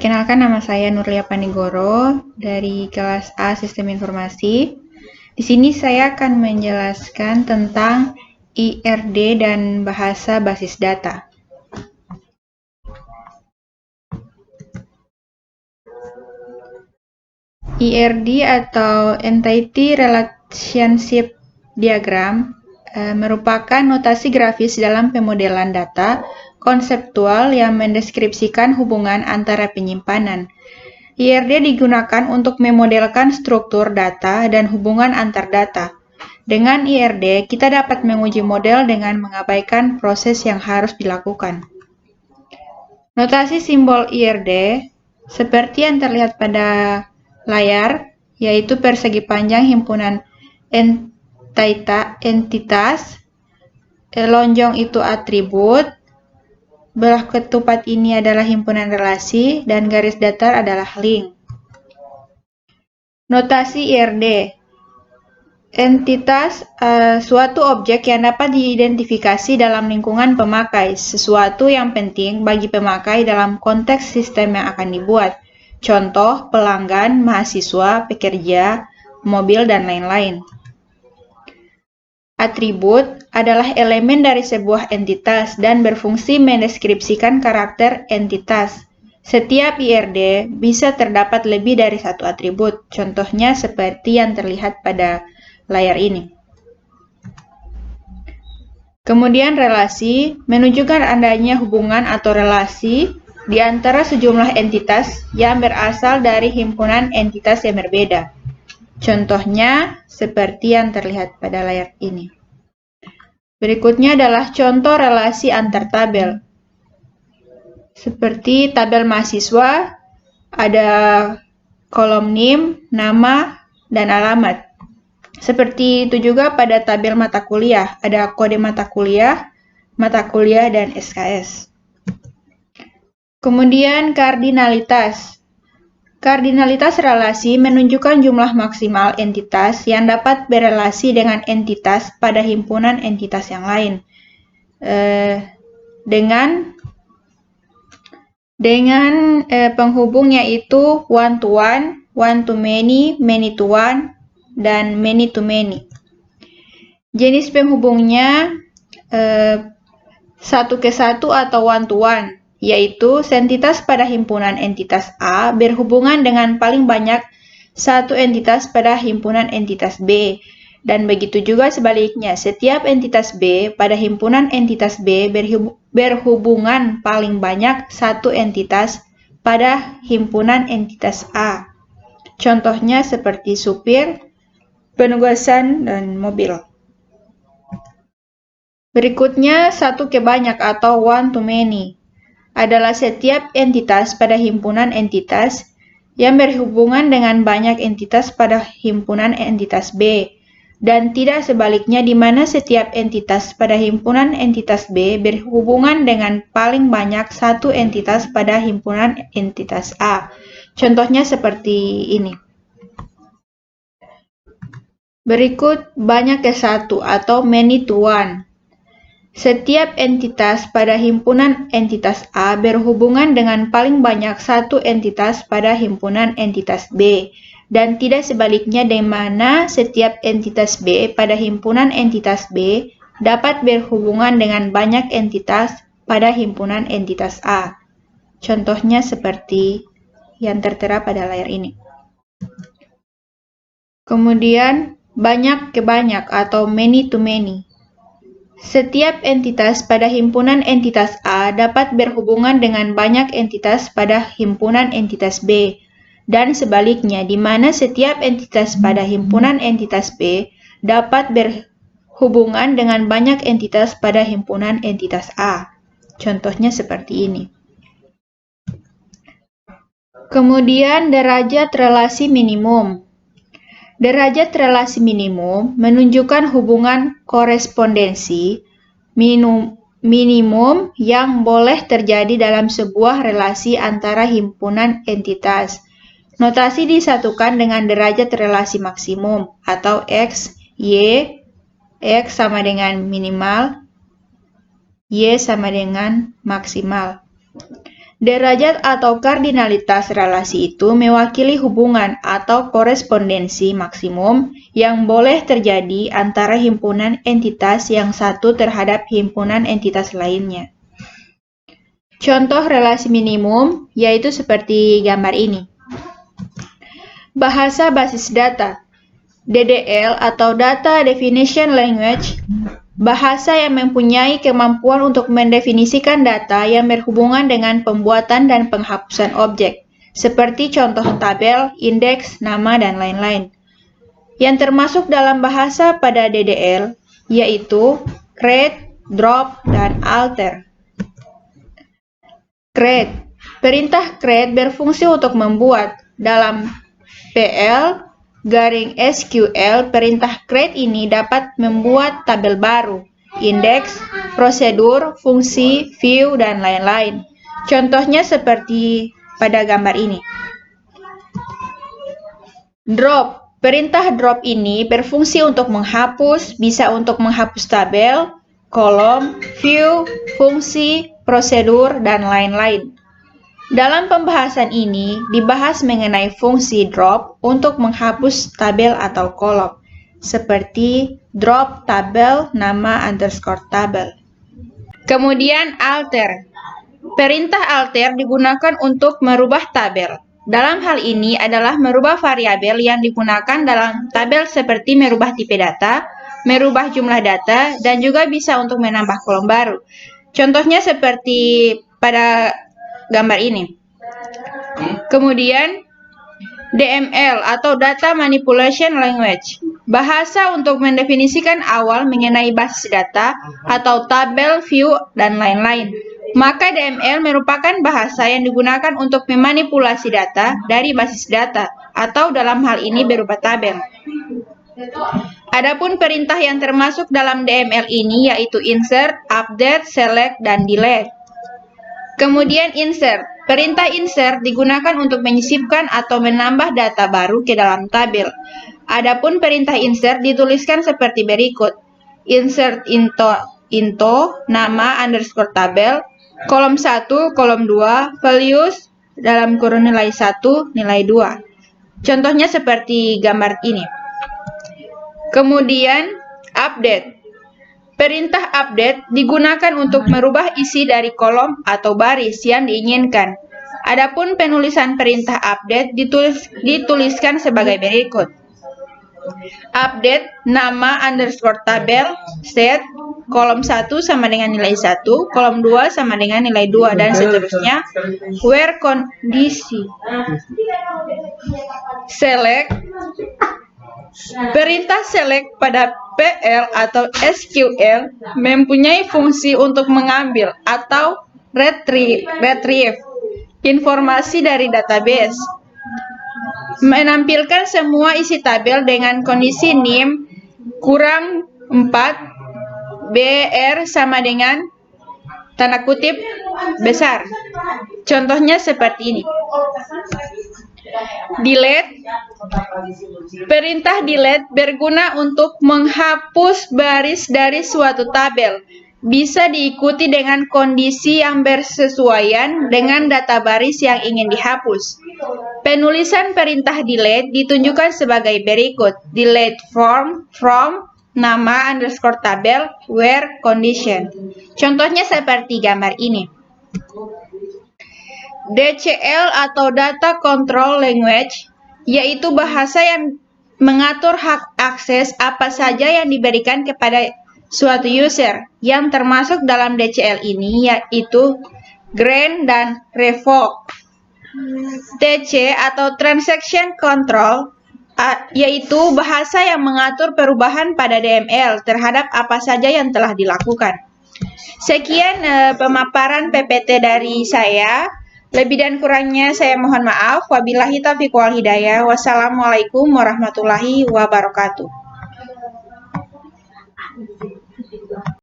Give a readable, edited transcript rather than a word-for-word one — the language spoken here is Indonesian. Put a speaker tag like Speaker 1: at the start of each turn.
Speaker 1: Kenalkan, nama saya Nurlia Panigoro dari kelas A Sistem Informasi. Di sini saya akan menjelaskan tentang IRD dan bahasa basis data. IRD atau Entity Relationship Diagram merupakan notasi grafis dalam pemodelan data konseptual yang mendeskripsikan hubungan antara penyimpanan. IRD digunakan untuk memodelkan struktur data dan hubungan antar data. Dengan IRD, kita dapat menguji model dengan mengabaikan proses yang harus dilakukan. Notasi simbol IRD seperti yang terlihat pada layar, yaitu persegi panjang himpunan entitas, lonjong itu atribut, belah ketupat ini adalah himpunan relasi, dan garis datar adalah link. Notasi IRD. Entitas suatu objek yang dapat diidentifikasi dalam lingkungan pemakai, sesuatu yang penting bagi pemakai dalam konteks sistem yang akan dibuat. Contoh, pelanggan, mahasiswa, pekerja, mobil, dan lain-lain. Atribut adalah elemen dari sebuah entitas dan berfungsi mendeskripsikan karakter entitas. Setiap IRD bisa terdapat lebih dari satu atribut, contohnya seperti yang terlihat pada layar ini. Kemudian relasi menunjukkan adanya hubungan atau relasi di antara sejumlah entitas yang berasal dari himpunan entitas yang berbeda. Contohnya seperti yang terlihat pada layar ini. Berikutnya adalah contoh relasi antar tabel. Seperti tabel mahasiswa, ada kolom NIM, nama, dan alamat. Seperti itu juga pada tabel mata kuliah, ada kode mata kuliah, dan SKS. Kemudian kardinalitas. Kardinalitas relasi menunjukkan jumlah maksimal entitas yang dapat berelasi dengan entitas pada himpunan entitas yang lain. Dengan penghubung yaitu one to many, many to one, dan many to many. Jenis penghubungnya satu ke satu atau one to one, yaitu entitas pada himpunan entitas A berhubungan dengan paling banyak satu entitas pada himpunan entitas B, dan begitu juga sebaliknya, setiap entitas B pada himpunan entitas B berhubungan paling banyak satu entitas pada himpunan entitas A. Contohnya seperti supir, penugasan, dan mobil. Berikutnya, satu ke banyak atau one to many adalah setiap entitas pada himpunan entitas yang berhubungan dengan banyak entitas pada himpunan entitas B, dan tidak sebaliknya di mana setiap entitas pada himpunan entitas B berhubungan dengan paling banyak satu entitas pada himpunan entitas A. Contohnya seperti ini. Berikut banyak ke satu atau many to one. Setiap entitas pada himpunan entitas A berhubungan dengan paling banyak satu entitas pada himpunan entitas B, dan tidak sebaliknya di mana setiap entitas B pada himpunan entitas B dapat berhubungan dengan banyak entitas pada himpunan entitas A. Contohnya seperti yang tertera pada layar ini. Kemudian banyak ke banyak atau many to many. Setiap entitas pada himpunan entitas A dapat berhubungan dengan banyak entitas pada himpunan entitas B, dan sebaliknya di mana setiap entitas pada himpunan entitas B dapat berhubungan dengan banyak entitas pada himpunan entitas A. Contohnya seperti ini. Kemudian derajat relasi minimum. Derajat relasi minimum menunjukkan hubungan korespondensi minimum yang boleh terjadi dalam sebuah relasi antara himpunan entitas. Notasi disatukan dengan derajat relasi maksimum atau X, Y. X sama dengan minimal, Y sama dengan maksimal. Derajat atau kardinalitas relasi itu mewakili hubungan atau korespondensi maksimum yang boleh terjadi antara himpunan entitas yang satu terhadap himpunan entitas lainnya. Contoh relasi minimum yaitu seperti gambar ini. Bahasa basis data, DDL atau Data Definition Language, bahasa yang mempunyai kemampuan untuk mendefinisikan data yang berhubungan dengan pembuatan dan penghapusan objek, seperti contoh tabel, indeks, nama, dan lain-lain. Yang termasuk dalam bahasa pada DDL yaitu create, drop, dan alter. Create. Perintah create berfungsi untuk membuat. Dalam PL garing SQL, perintah create ini dapat membuat tabel baru, indeks, prosedur, fungsi, view, dan lain-lain. Contohnya seperti pada gambar ini. Drop. Perintah drop ini berfungsi untuk menghapus, bisa untuk menghapus tabel, kolom, view, fungsi, prosedur, dan lain-lain. Dalam pembahasan ini, dibahas mengenai fungsi drop untuk menghapus tabel atau kolom, seperti drop tabel nama underscore tabel. Kemudian alter. Perintah alter digunakan untuk merubah tabel. Dalam hal ini adalah merubah variabel yang digunakan dalam tabel seperti merubah tipe data, merubah jumlah data, dan juga bisa untuk menambah kolom baru. Contohnya seperti pada gambar ini. Kemudian DML atau Data Manipulation Language, bahasa untuk mendefinisikan awal mengenai basis data atau tabel, view, dan lain-lain. Maka DML merupakan bahasa yang digunakan untuk memanipulasi data dari basis data atau dalam hal ini berupa tabel. Adapun perintah yang termasuk dalam DML ini yaitu insert, update, select, dan delete. Kemudian insert. Perintah insert digunakan untuk menyisipkan atau menambah data baru ke dalam tabel. Adapun perintah insert dituliskan seperti berikut. Insert into nama underscore tabel, kolom 1, kolom 2, values dalam kurung nilai 1, nilai 2. Contohnya seperti gambar ini. Kemudian update. Perintah update digunakan untuk merubah isi dari kolom atau baris yang diinginkan. Adapun penulisan perintah update dituliskan sebagai berikut. Update nama underscore tabel, set, kolom 1 sama dengan nilai 1, kolom 2 sama dengan nilai 2, dan seterusnya. Where kondisi. Select. Perintah select pada PL atau SQL mempunyai fungsi untuk mengambil atau retrieve informasi dari database, menampilkan semua isi tabel dengan kondisi NIM kurang 4, BR sama dengan tanda kutip besar. Contohnya seperti ini. Delete. Perintah delete berguna untuk menghapus baris dari suatu tabel. Bisa diikuti dengan kondisi yang bersesuaian dengan data baris yang ingin dihapus. Penulisan perintah delete ditunjukkan sebagai berikut. Delete from nama underscore tabel, where condition. Contohnya seperti gambar ini. DCL atau Data Control Language, yaitu bahasa yang mengatur hak akses apa saja yang diberikan kepada suatu user, yang termasuk dalam DCL ini yaitu grant dan revoke. TC atau Transaction Control, yaitu bahasa yang mengatur perubahan pada DML terhadap apa saja yang telah dilakukan. Sekian pemaparan PPT dari saya. Lebih dan kurangnya saya mohon maaf. Wabillahi taufiq wal hidayah. Wassalamualaikum warahmatullahi wabarakatuh.